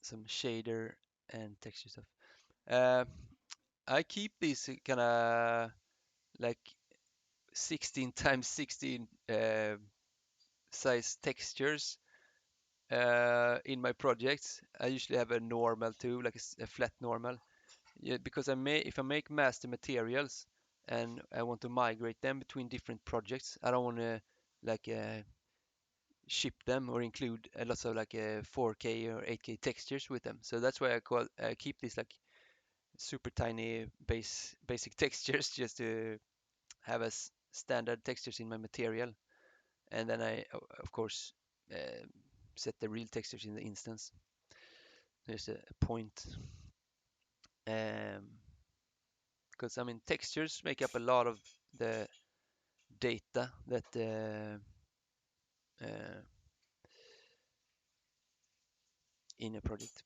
some shader and texture stuff. Uh, I keep these kind of like 16 times 16 size textures in my projects. I usually have a normal too, like a flat normal. Yeah, because if I make master materials and I want to migrate them between different projects, I don't want to like ship them or include lots of like 4K or 8K textures with them. So that's why I keep these like super tiny basic textures just to have as standard textures in my material, and then of course uh, set the real textures in the instance. There's a point, because I mean textures make up a lot of the data that uh, in a project.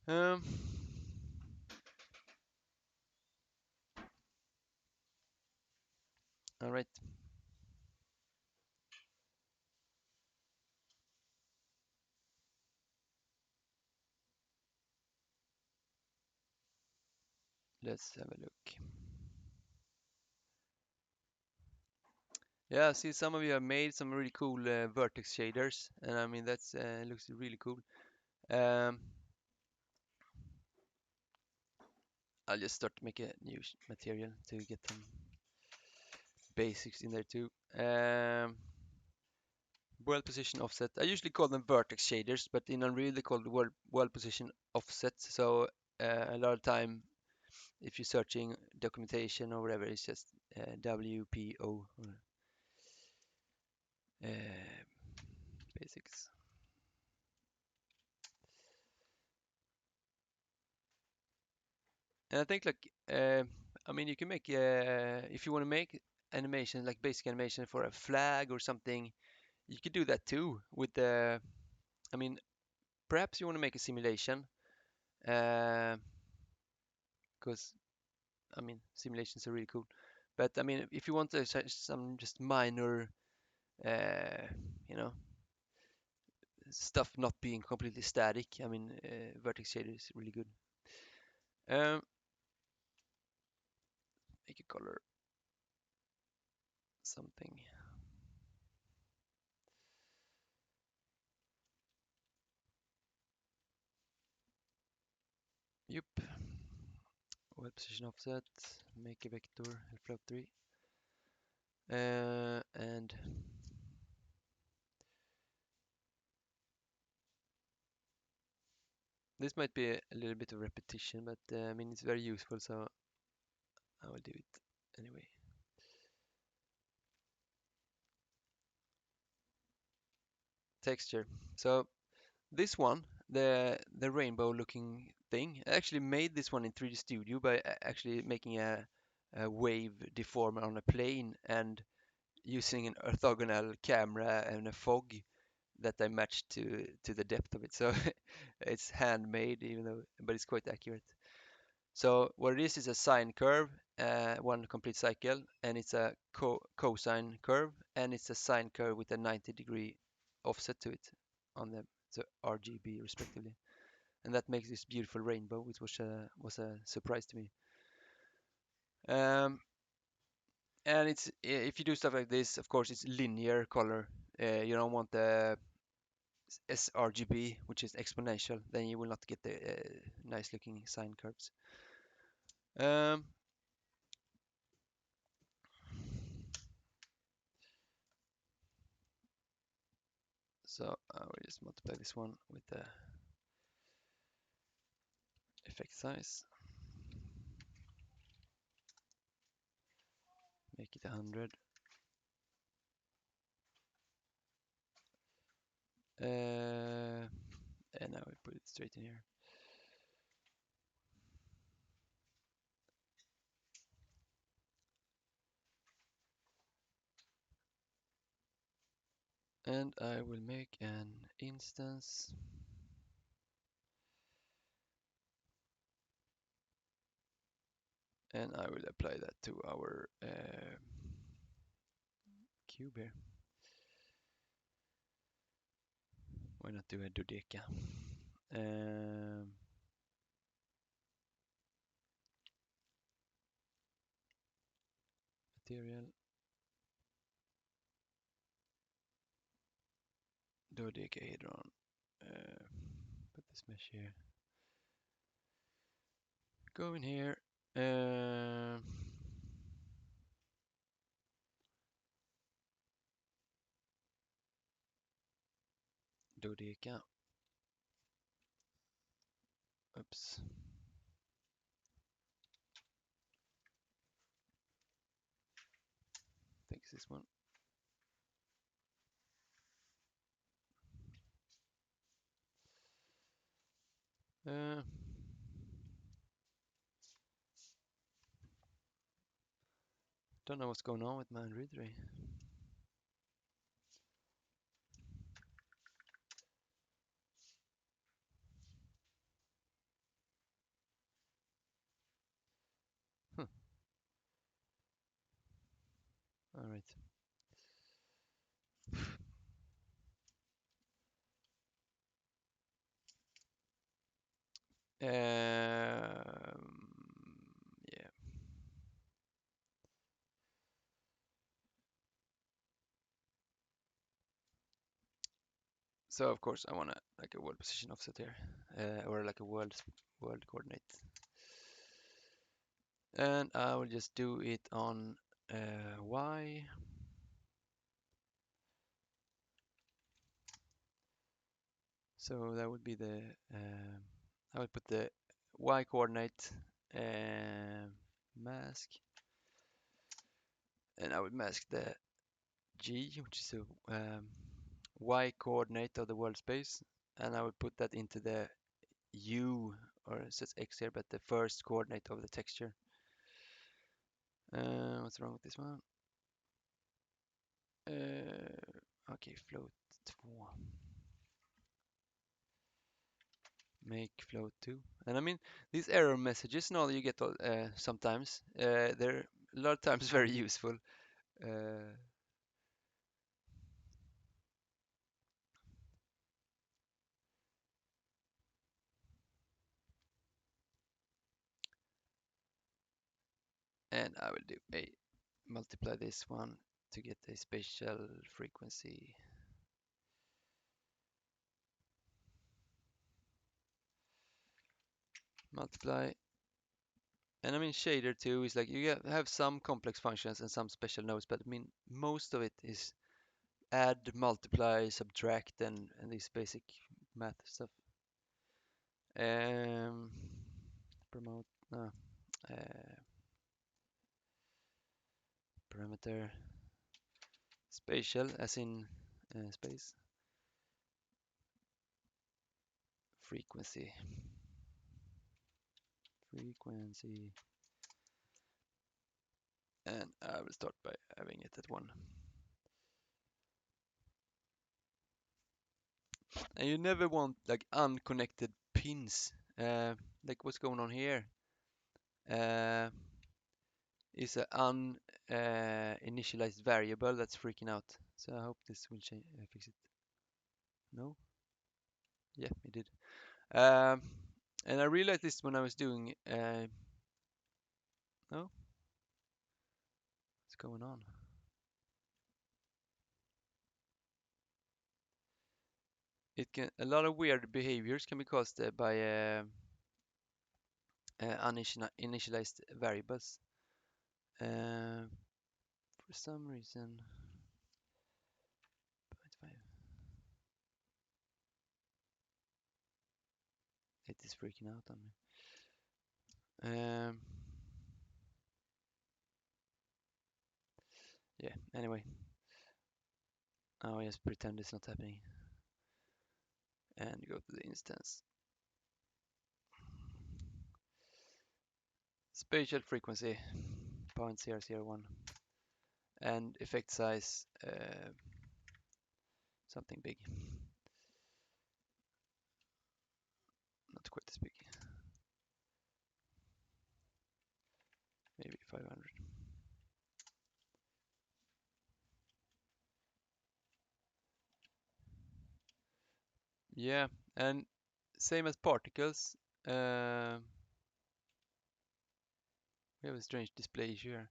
Um, all right, let's have a look. Yeah, see, some of you have made some really cool vertex shaders, and I mean that's looks really cool. Um, I'll just start to make a new material to get some basics in there too. World position offset. I usually call them vertex shaders, but in Unreal they call it world position offsets. So a lot of time, if you're searching documentation or whatever, it's just WPO or basics. And I think like I mean you can make if you want to make animation like basic animation for a flag or something, you could do that too with the. I mean perhaps you want to make a simulation because I mean simulations are really cool. But I mean if you want some just minor uh, you know stuff not being completely static, I mean vertex shader is really good. Um, make a color something. Yep. Web position offset. Make a vector float 3. And this might be a little bit of repetition, but I mean it's very useful, so I will do it anyway. Texture. So this one, the rainbow looking thing, I actually made this one in 3D Studio by actually making a wave deformer on a plane and using an orthogonal camera and a fog that I matched to the depth of it. So it's handmade, even though, but it's quite accurate. So what it is a sine curve, one complete cycle, and it's a cosine curve, and it's a sine curve with a 90-degree offset to it on the so RGB respectively, and that makes this beautiful rainbow, which was a surprise to me. Um, and it's if you do stuff like this, of course, it's linear color. You don't want the sRGB, which is exponential, then you will not get the nice looking sine curves. Um, so I will just multiply this one with the effect size, make it 100. And I will put it straight in here. And I will make an instance. And I will apply that to our cube here. Why not do a dodeca? Material. Dodecahedron. Put this mesh here. Go in here. Dodeca. Oops. I think it's this one. Don't know what's going on with my Android 3. Huh. All right. Yeah. So of course I want like a world position offset here, or like a world coordinate, and I will just do it on y. So that would be the I would put the y coordinate mask, and I would mask the g, which is a y coordinate of the world space, and I would put that into the u, or it says x here, but the first coordinate of the texture. What's wrong with this one? Okay, float 2. Make float 2. And I mean, these error messages and all you get sometimes, they're a lot of times very useful. Uh, and I will do a multiply this one to get a spatial frequency. Multiply. And I mean, shader 2 is like you have some complex functions and some special nodes, but I mean, most of it is add, multiply, subtract, and these basic math stuff. Promote, no, parameter, spatial, as in space, frequency, and I will start by having it at 1. And you never want like unconnected pins. Like what's going on here is an initialized variable that's freaking out. So I hope this will change, fix it. No? Yeah, it did. And I realized this when I was doing. No? What's going on? It can a lot of weird behaviors can be caused by initialized variables. For some reason, 0.5. It is freaking out on me. Yeah. Anyway, I'll just pretend it's not happening, and go to the instance. Spatial frequency 0.001, and effect size something big, not quite as big, maybe 500. Yeah, and same as particles. We have a strange display here.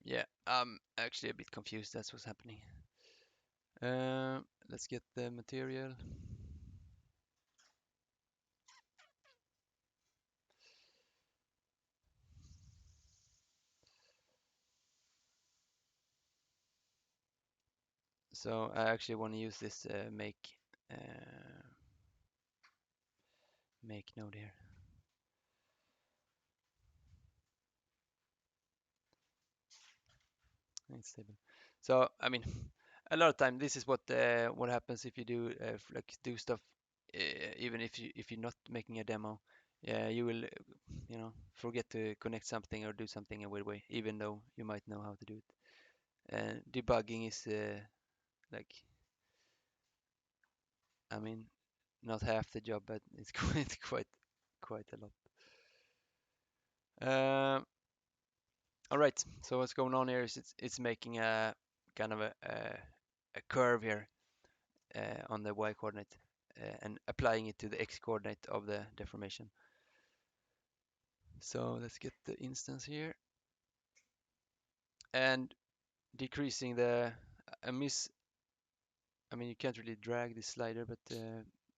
Yeah, I'm actually a bit confused. That's what's happening. Let's get the material. So I actually want to use this make node here. It's stable. So I mean, a lot of time this is what happens if you do like do stuff, even if you're not making a demo. Yeah, you will forget to connect something or do something a weird way, even though you might know how to do it. And debugging is like, I mean, not half the job, but it's quite a lot. All right. So what's going on here is it's making a kind of a curve here on the y coordinate and applying it to the x coordinate of the deformation. So let's get the instance here and decreasing the I mean, you can't really drag this slider, but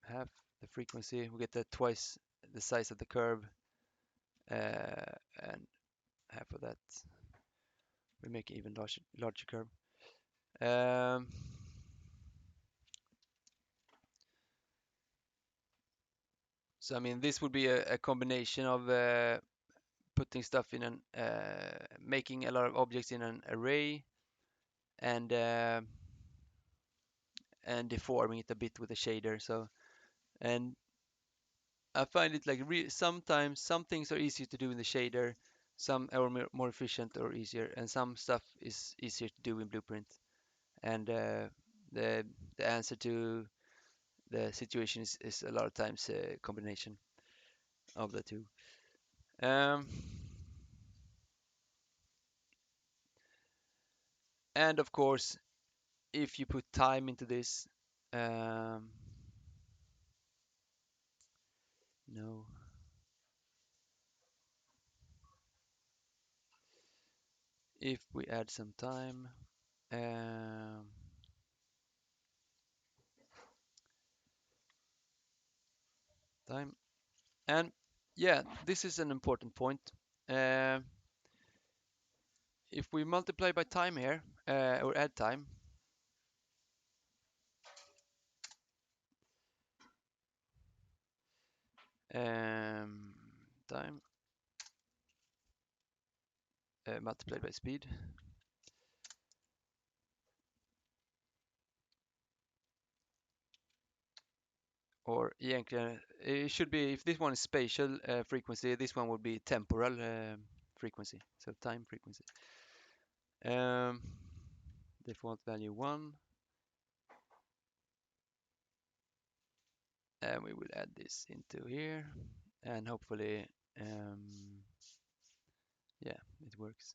half the frequency, we get that twice the size of the curve, and half of that, we make an even larger curve. So I mean, this would be a combination of putting stuff in an making a lot of objects in an array and deforming it a bit with a shader. So, and I find it like sometimes some things are easier to do in the shader, some are more efficient or easier, and some stuff is easier to do in Blueprint. And the the answer to the situation is a lot of times a combination of the two. Um, and of course, if you put time into this, um, no, if we add some um, time, and yeah, this is an important point. Uh, if we multiply by time here, or add time, um, time multiplied by speed, or egentligen, it should be, if this one is spatial frequency, this one would be temporal frequency, so time frequency. Um, default value 1, and we will add this into here, and hopefully, yeah, it works.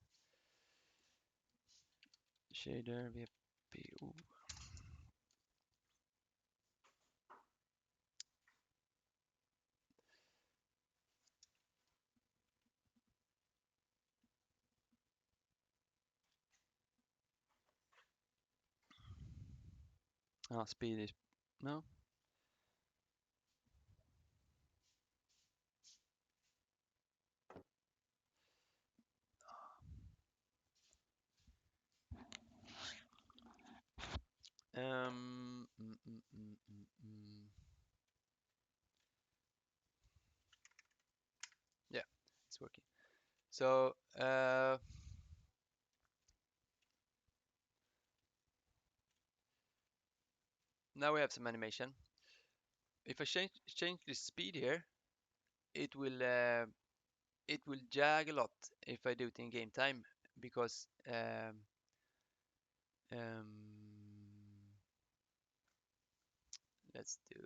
Shader WPO. Speed is no. Um, mm, mm, mm, mm, mm. Yeah, it's working. So now we have some animation. If I change the speed here, it will jag a lot if I do it in game time, because um, let's do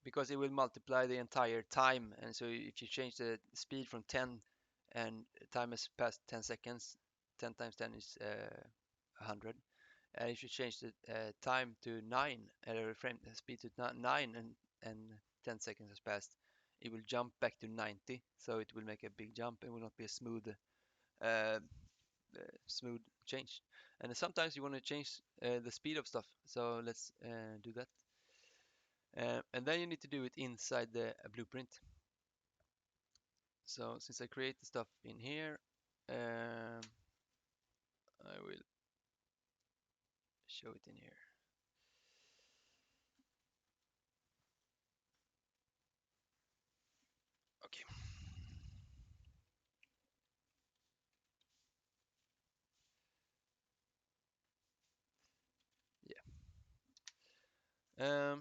because it will multiply the entire time, and so if you change the speed from 10 and time has passed 10 seconds. 10 times 10 is 100. And if you change the time to 9, frame speed to 9, and 10 seconds has passed, it will jump back to 90. So it will make a big jump and will not be a uh, smooth change. And sometimes you want to change the speed of stuff. So let's do that. And then you need to do it inside the blueprint. So since I create the stuff in here, I will show it in here. Okay. Yeah.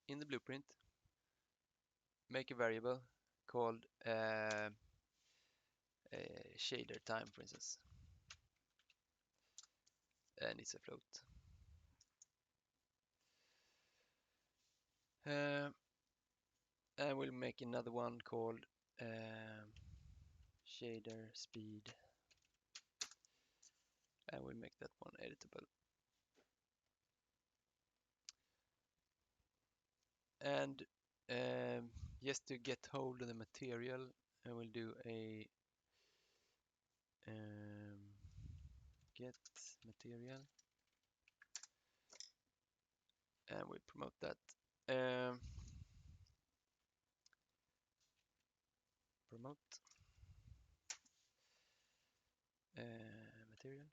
In the blueprint, make a variable called shader time, for instance, and it's a float. And we'll make another one called shader speed, and we'll make that one editable. And just to get hold of the material, I will do a get material, and we promote that. Promote material.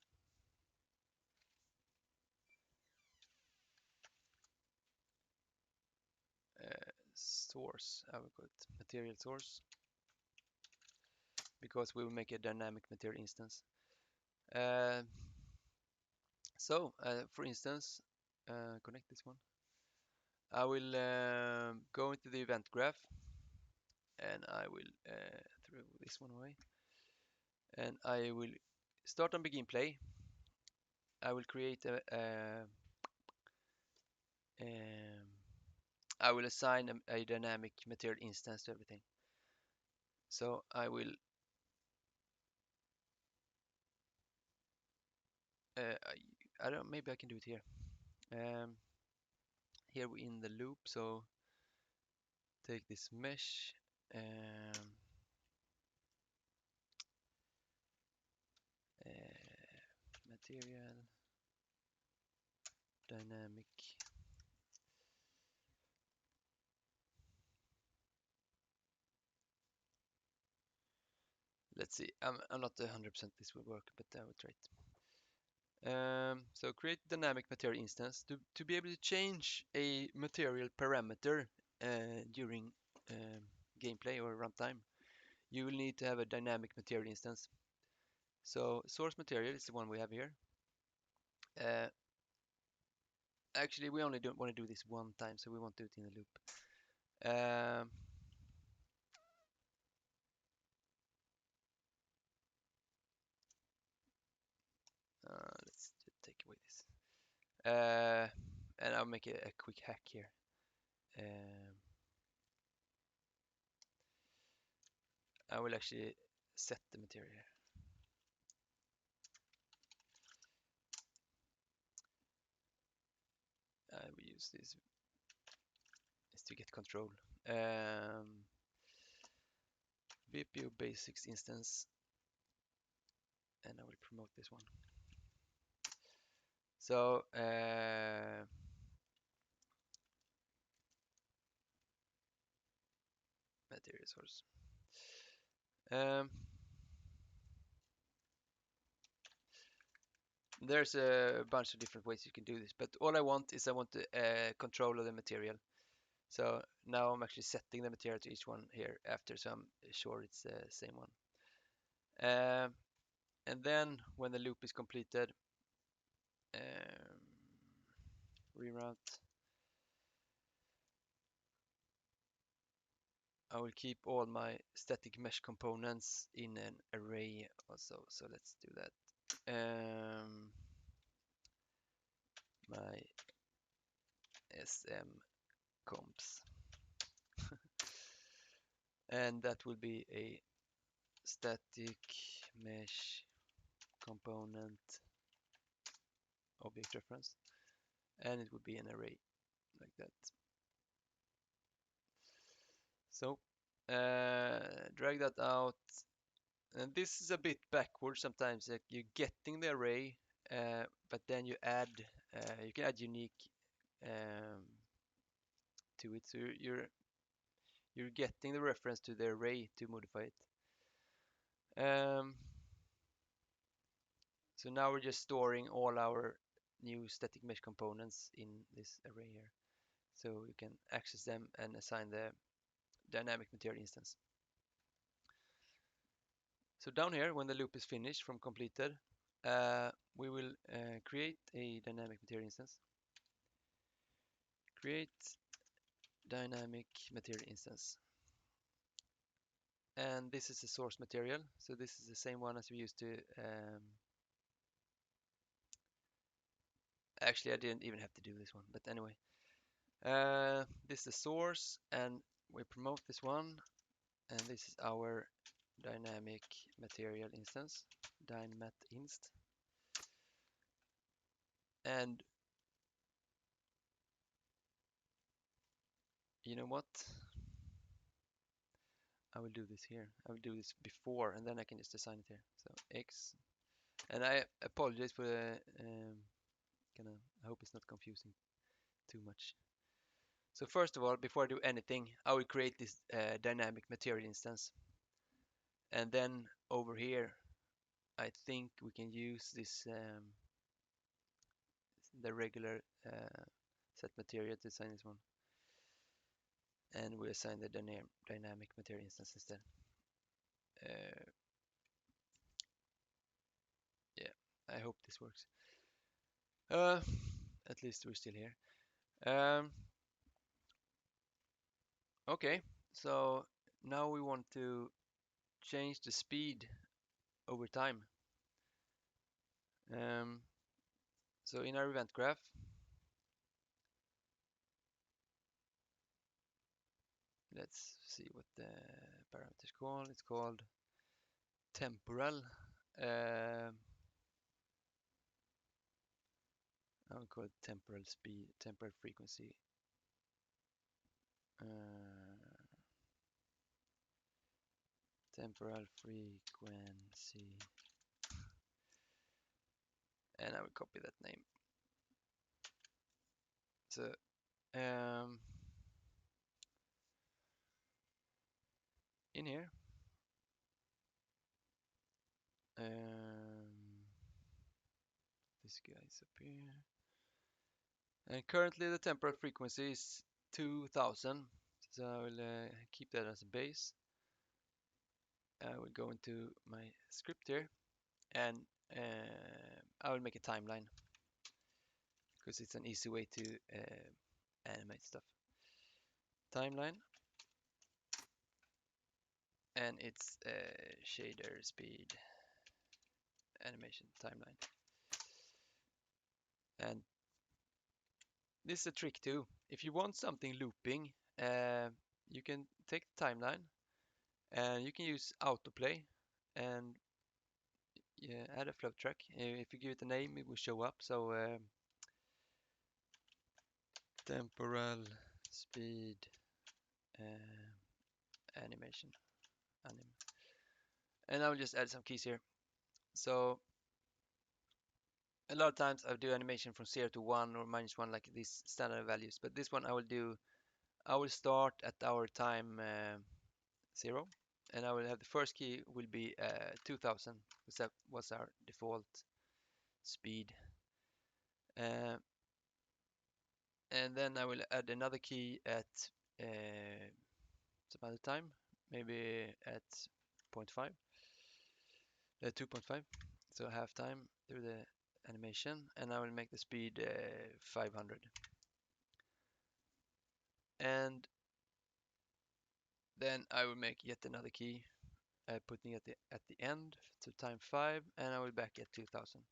Source, I will call it material source, because we will make a dynamic material instance. So, for instance, connect this one. I will go into the event graph, and I will throw this one away, and I will start on begin play. I will create I will assign a dynamic material instance to everything. So I will I don't, maybe I can do it here. Here we're in the loop, so take this mesh, material dynamic. Let's see, I'm not 100% this will work, but I will try it. So create dynamic material instance. To be able to change a material parameter during gameplay or runtime, you will need to have a dynamic material instance. So source material is the one we have here. Actually, we only don't want to do this one time, so we won't do it in a loop. Let's take away this. And I'll make a quick hack here. I will actually set the material here. I will use this to get control. WPO basics instance, and I will promote this one. So material source. There's a bunch of different ways you can do this, but all I want is I want the control of the material. So now I'm actually setting the material to each one here after, so I'm sure it's the same one. And then when the loop is completed, reroute. I will keep all my static mesh components in an array also. So let's do that. My SM comps. and that will be a static mesh component object reference, and it would be an array like that. So drag that out, and this is a bit backwards sometimes. Like you're getting the array, but then you can add unique to it. So you're getting the reference to the array to modify it. So now we're just storing all our new static mesh components in this array here. So you can access them and assign the dynamic material instance. So down here, when the loop is finished from completed, we will create a dynamic material instance. Create dynamic material instance. And this is the source material. So this is the same one as we used to. Actually, I didn't even have to do this one, but anyway. This is the source, and we promote this one, and this is our dynamic material instance, dynamat_inst. And you know what? I will do this here. I will do this before, and then I can just assign it here. So x, and I apologize for the I hope it's not confusing too much. So first of all, before I do anything, I will create this dynamic material instance, and then over here, I think we can use this the regular set material to assign this one, and we assign the dynamic material instance instead. Yeah, I hope this works. At least we're still here. Okay, so now we want to change the speed over time. So in our event graph, let's see what the parameter is called. It's called temporal. I will call it temporal speed, temporal frequency. Temporal frequency, and I will copy that name. So in here, this guy's up here, and currently the temporal frequency is 2000. So I will keep that as a base. I will go into my script here, and I will make a timeline because it's an easy way to animate stuff. Timeline, and it's shader speed animation timeline. And this is a trick too. If you want something looping, you can take the timeline and you can use autoplay and add a float track. If you give it a name, it will show up. So temporal speed animation, and I will just add some keys here. So a lot of times I do animation from 0 to 1 or -1, like these standard values, but this one I will start at our time 0, and I will have the first key will be 2000, because that was our default speed. And then I will add another key at some other time, maybe at 0.5, 2.5, so half time through the animation, and I will make the speed 500. And then I will make yet another key, putting it at the end to time 5, and I will back at 2000.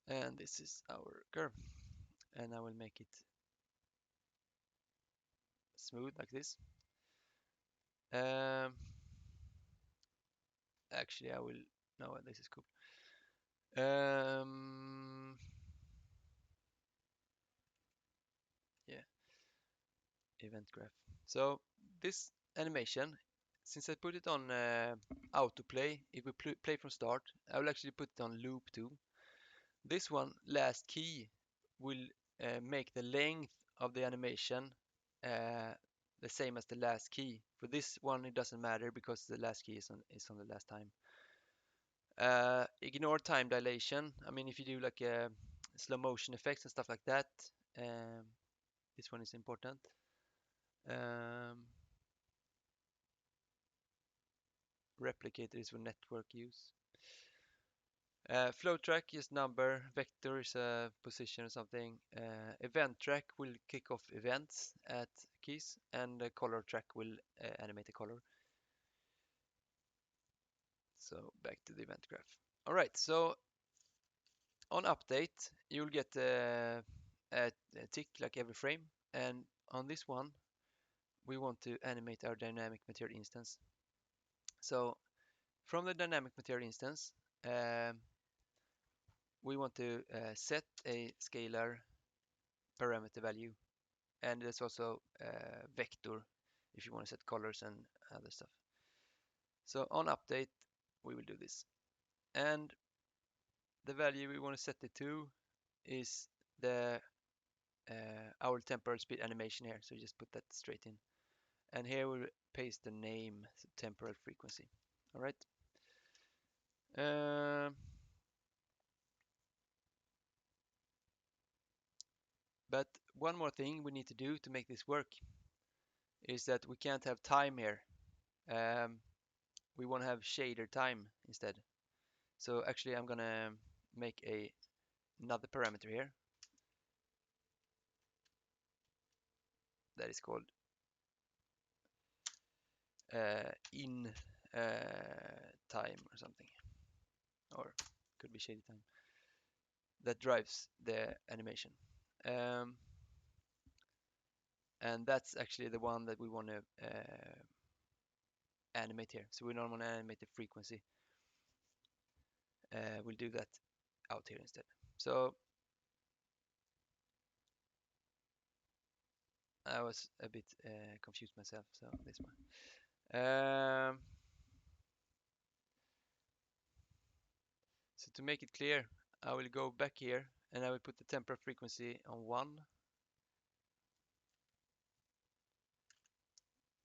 And this is our curve, and I will make it smooth like this. Um, Actually, I will. No, this is cool. Yeah, event graph. So this animation, since I put it on autoplay, it will play from start. I will actually put it on loop too. This one, last key, will make the length of the animation the same as the last key. For this one, it doesn't matter because the last key is on the last time. Ignore time dilation. I mean, if you do like slow motion effects and stuff like that, this one is important. Replicator is for network use. Flow track is number, vector is a position or something. Event track will kick off events at keys, and the color track will animate the color. So back to the event graph. All right, so on update, you'll get a tick like every frame, and on this one, we want to animate our dynamic material instance. So from the dynamic material instance, we want to set a scalar parameter value, and there's also vector if you want to set colors and other stuff. So on update, we will do this, and the value we want to set it to is the our temporal speed animation here. So just put that straight in, and here we'll paste the name, so temporal frequency. All right. But one more thing we need to do to make this work is that we can't have time here. We want to have shader time instead. So actually I'm gonna make another parameter here that is called in time or something, or could be shaded time, that drives the animation. And that's actually the one that we want to animate here. So we don't want to animate the frequency. We'll do that out here instead. So I was a bit confused myself, so this one. So to make it clear, I will go back here and I will put the temporal frequency on 1,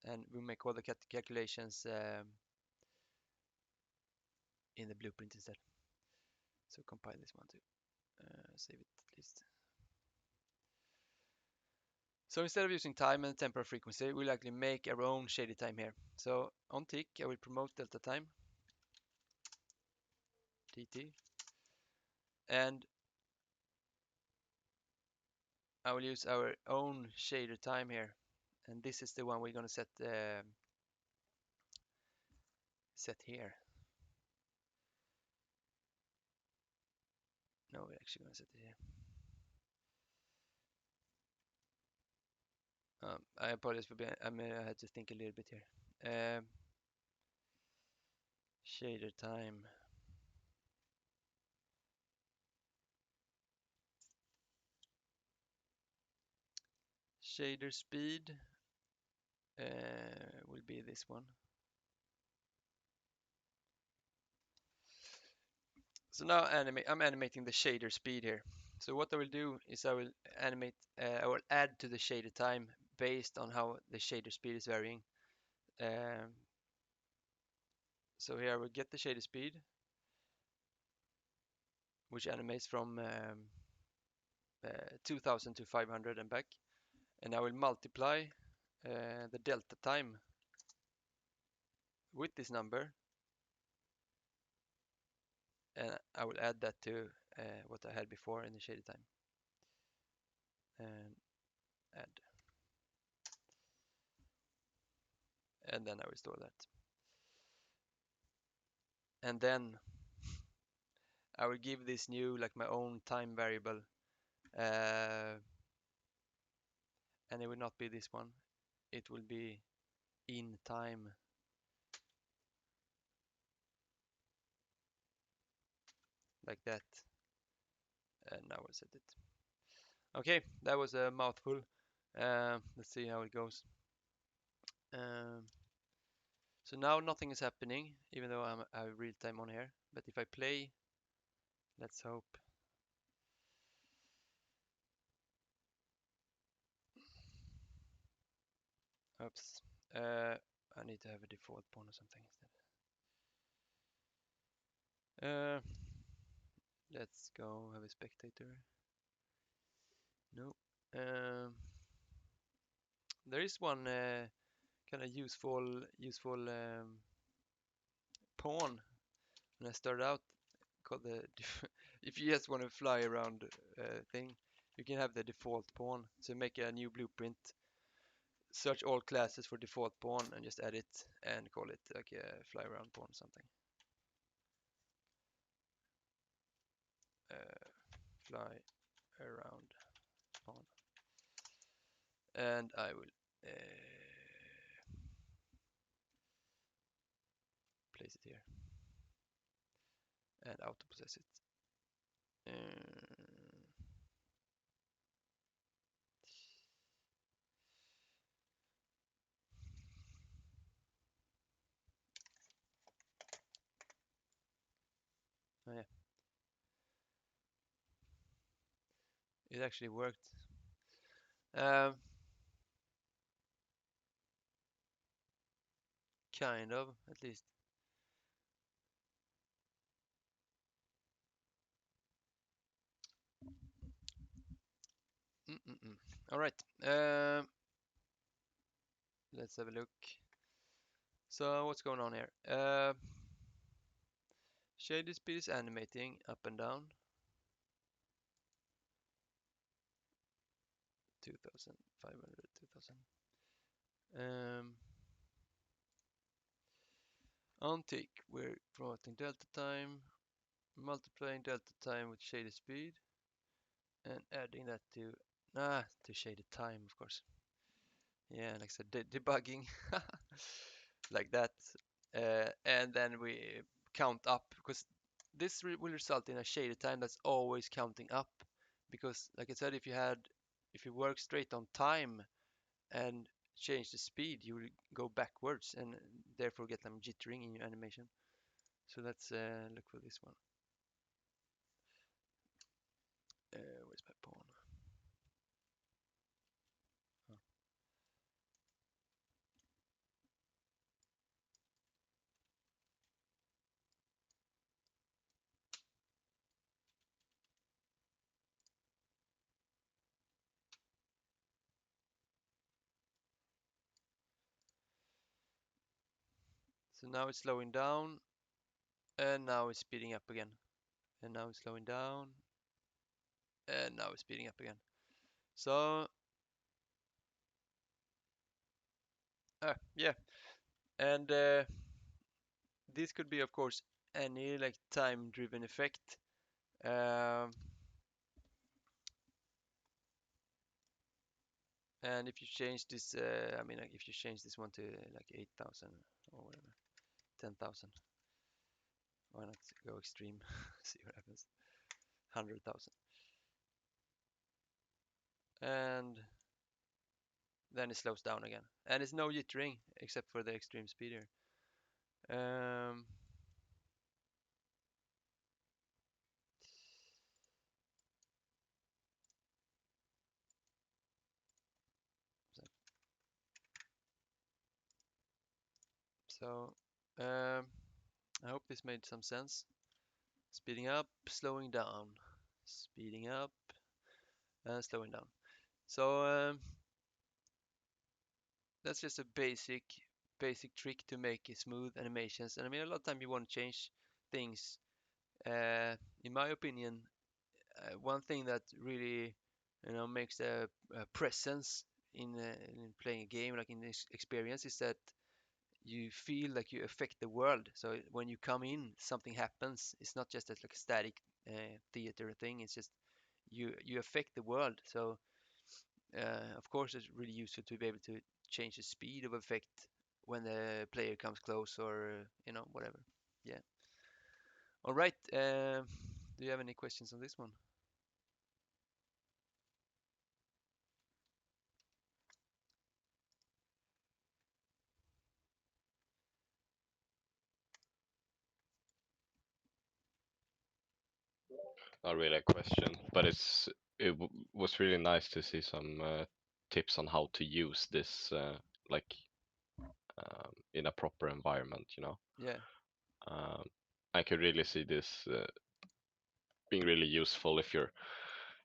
and we'll make all the calculations in the blueprint instead. So compile this one too. Save it at least. So instead of using time and temporal frequency, we'll actually make our own shaded time here. So on tick, I will promote delta time, tt, and I will use our own shader time here. And this is the one we're going to set here. No, we're actually going to set it here. I apologize for being, I had to think a little bit here. Shader time. Shader speed will be this one. So now I'm animating the shader speed here. So what I will do is I will add to the shader time based on how the shader speed is varying. So here I will get the shader speed, which animates from 2000 to 500 and back, and I will multiply the delta time with this number, and I will add that to what I had before in the shaded time, and add, and then I will store that, and then I will give this new like my own time variable, and it will not be this one, it will be in time, like that. And now I set it. Okay, that was a mouthful. Let's see how it goes. Um, so now nothing is happening, even though I have real time on here. But if I play, let's hope. Oops. I need to have a default pawn or something instead. Let's go have a spectator. No. There is one kind of useful pawn when I started out called the if you just want to fly around thing, you can have the default pawn. So make a new blueprint, search all classes for default pawn, and just add it and call it like a fly around pawn or something. Fly around pawn, and I will place it here and auto possess it. Oh yeah, it actually worked. Kind of, at least. All right. Let's have a look. So what's going on here? Shader speed is animating up and down. 2,500, 2,000. On tick, we're promoting delta time, multiplying delta time with shader speed, and adding that to shader time, of course. Yeah, like I said, debugging like that, and then we count up because this will result in a shader time that's always counting up. Because, like I said, if you work straight on time and change the speed, you will go backwards and therefore get them jittering in your animation. So let's look for this one. Where's my pawn? Oh. So now it's slowing down, and now it's speeding up again. And now it's slowing down, and now it's speeding up again. So, yeah. And this could be, of course, any like time-driven effect. And if you change this, I mean, like if you change this one to like 8,000 or whatever, 10,000, why not go extreme? See what happens. 100,000. And then it slows down again. And it's no jittering except for the extreme speed here. Um, so I hope this made some sense. Speeding up, slowing down, speeding up, and slowing down. So that's just a basic trick to make smooth animations. And I mean, a lot of time you want to change things. In my opinion, one thing that really makes a presence in playing a game, like in this experience, is that you feel like you affect the world. So when you come in, something happens. It's not just as like a static theater thing. It's just you affect the world. So of course, it's really useful to be able to change the speed of effect when the player comes close or whatever. Yeah. All right. Do you have any questions on this one? Not really a question, but was really nice to see some tips on how to use this like in a proper environment. Yeah. Um, I could really see this being really useful if you're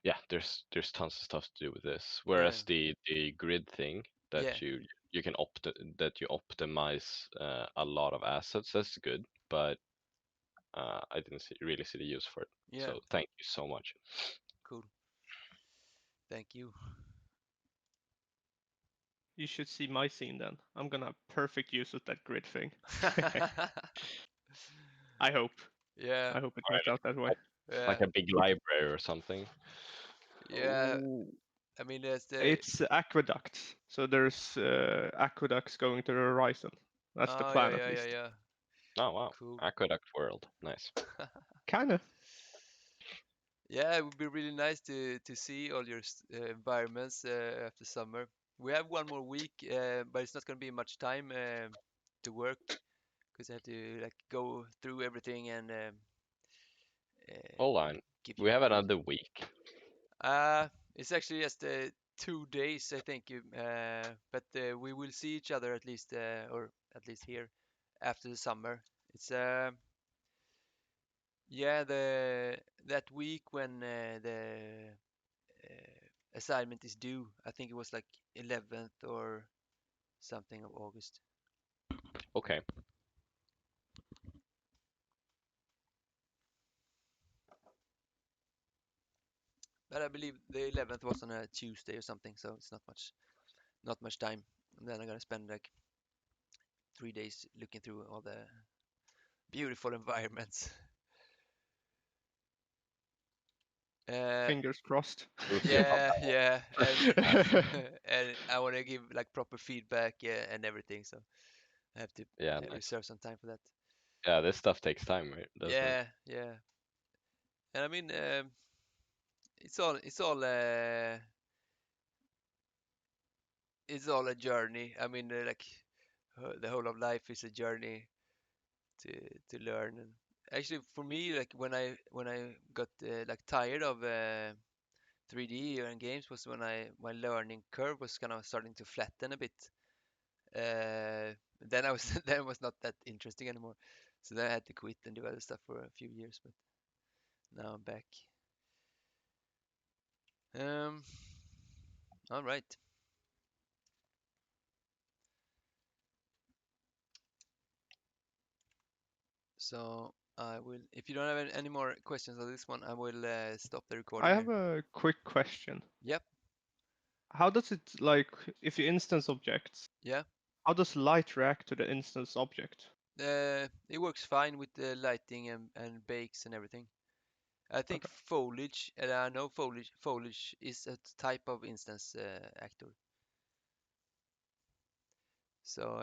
yeah. There's tons of stuff to do with this. Yeah. Whereas the grid thing Yeah. that you can optimize a lot of assets. That's good, but I didn't really see the use for it. Yeah. So thank you so much. Cool. Thank you. You should see my scene then. I'm gonna have perfect use of that grid thing. I hope. Yeah. I hope it works out that way. Yeah. Like a big library or something. Yeah. Oh, I mean, there's the. it's aqueducts. So there's aqueducts going to the horizon. That's the Oh, yeah, plan, at yeah, yeah, least. yeah. Oh wow, Cool. Aqueduct World, nice. Kinda. Yeah, it would be really nice to see all your environments after summer. We have one more week, but it's not going to be much time to work because I have to like go through everything and uh, Hold on, give you we a have grade. another week. It's actually just 2 days, I think, but we will see each other at least, or at least here after the summer. It's yeah, the that week when the assignment is due. I think it was like 11th or something of August. Okay, But I believe the 11th was on a Tuesday or something, so it's not much time. And then I'm gonna spend like 3 days looking through all the beautiful environments. Uh, Fingers crossed. we'll see about yeah, that. yeah, and and I want to give like proper feedback and everything, so I have to Yeah, nice. reserve some time for that. Yeah, this stuff takes time, right? Doesn't it? Yeah, yeah, and I mean, it's all a journey. I mean, like the whole of life is a journey to to learn. And actually, for me, like when I got like tired of 3D and games was when my learning curve was kind of starting to flatten a bit. Then I was then it was not that interesting anymore. So then I had to quit and do other stuff for a few years. But now I'm back. Um, all right. So I will. If you don't have any more questions on this one, I will stop the I recording have here. a quick question. Yep. How does it, like, if you instance objects, Yeah. how does light react to the instance object? It works fine with the lighting and bakes and everything. I think Okay. foliage, and I know foliage is a type of instance actor. So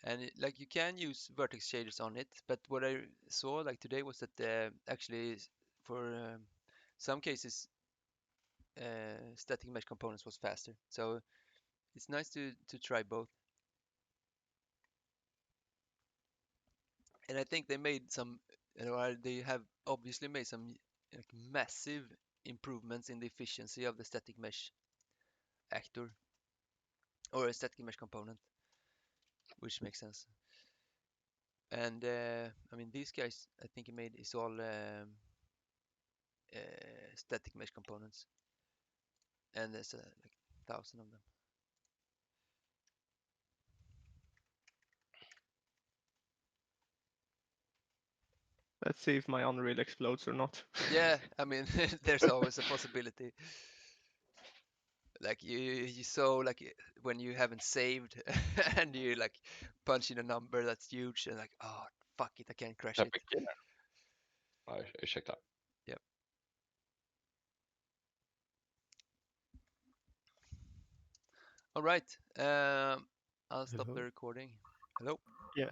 and like you can use vertex shaders on it, but what I saw like today was that actually for some cases static mesh components was faster. So it's nice to try both. And I think they made some, they have obviously made some like massive improvements in the efficiency of the static mesh actor or a static mesh component, which makes sense. And I mean, these guys, I think he made is all static mesh components, and there's like 1,000 of them. Let's see if my Unreal explodes or not. Yeah, I mean, there's always a possibility. Like you saw like when you haven't saved and you like punch in a number that's huge and like, oh fuck it, I can't crash it. Epic Killer. Ja, ursäkta. Yep. All right. I'll stop the Hello. recording. Hello? Yeah.